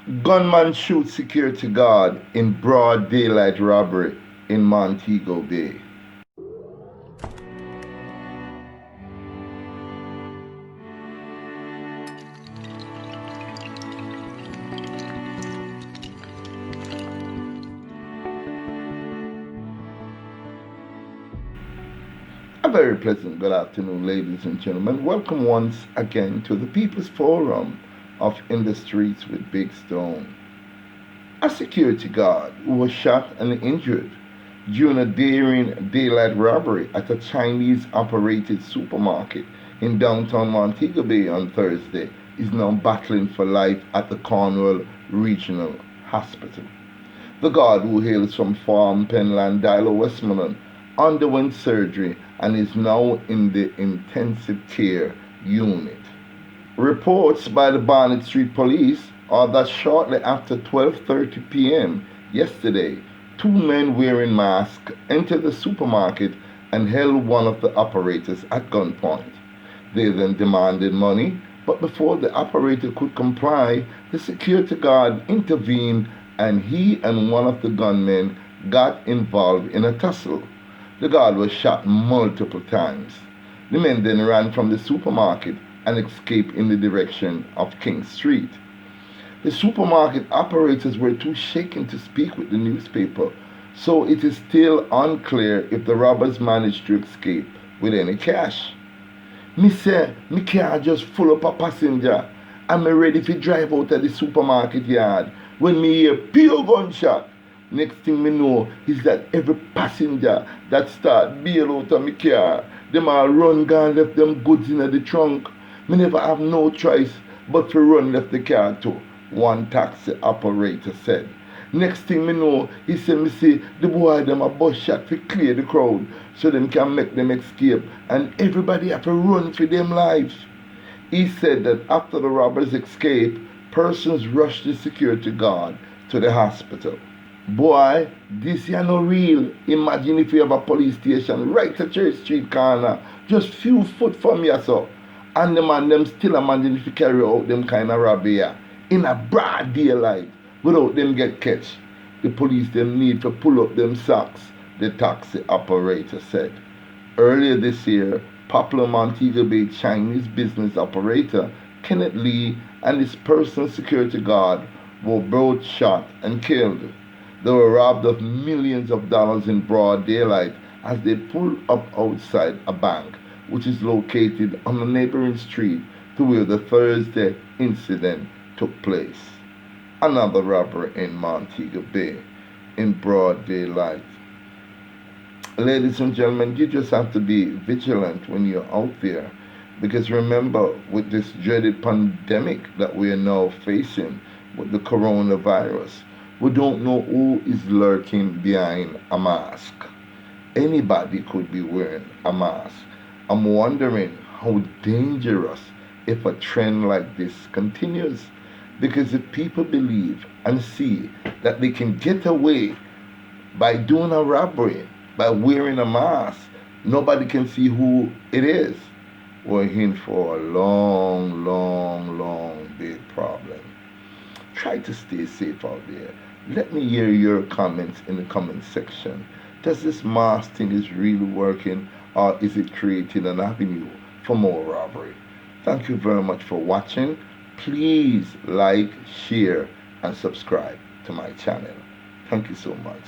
Gunman shoots security guard in broad daylight robbery in Montego Bay. A very pleasant good afternoon, ladies and gentlemen. Welcome once again to the People's Forum of In the Streets with Big Stone. A security guard who was shot and injured during a daring daylight robbery at a Chinese-operated supermarket in downtown Montego Bay on Thursday is now battling for life at the Cornwall Regional Hospital. The guard, who hails from Farm Penland, Dilo, Westmoreland, underwent surgery and is now in the intensive care unit. Reports by the Barnett Street Police are that shortly after 12:30 p.m. yesterday, two men wearing masks entered the supermarket and held one of the operators at gunpoint. They then demanded money, but before the operator could comply, the security guard intervened and he and one of the gunmen got involved in a tussle. The guard was shot multiple times. The men then ran from the supermarket and escaped in the direction of King Street. The supermarket operators were too shaken to speak with the newspaper, so it is still unclear if the robbers managed to escape with any cash. Me say, me car just full up a passenger and me ready to drive out of the supermarket yard when me hear pure gunshot. Next thing me know is that every passenger that start bail out of me car, them all run gone left them goods in the trunk. Me never have no choice but to run left the car too, one taxi operator said. Next thing me know, he said me see the boy them a bus shot to clear the crowd so them can make them escape and everybody have to run for them lives. He said that after the robbers escaped, persons rushed the security guard to the hospital. Boy, this here no real. Imagine if you have a police station right at Church Street corner, just few foot from here so. And the man them still imagine if you carry out them kind of robbery in a broad daylight without them get catch. The police them need to pull up them socks, the taxi operator said. Earlier this year, popular Montego Bay Chinese business operator Kenneth Lee and his personal security guard were both shot and killed. They were robbed of millions of dollars in broad daylight as they pulled up outside a bank, which is located on a neighboring street to where the Thursday incident took place. Another robbery in Montego Bay in broad daylight. Ladies and gentlemen, you just have to be vigilant when you're out there, because remember, with this dreaded pandemic that we are now facing with the coronavirus, we don't know who is lurking behind a mask. Anybody could be wearing a mask. I'm wondering how dangerous if a trend like this continues. Because if people believe and see that they can get away by doing a robbery, by wearing a mask, nobody can see who it is, we're in for a long, big problem. Try to stay safe out there. Let me hear your comments in the comment section. Does this mask thing is really working, or is it creating an avenue for more robbery? Thank you very much for watching. Please like, share, and subscribe to my channel. Thank you so much.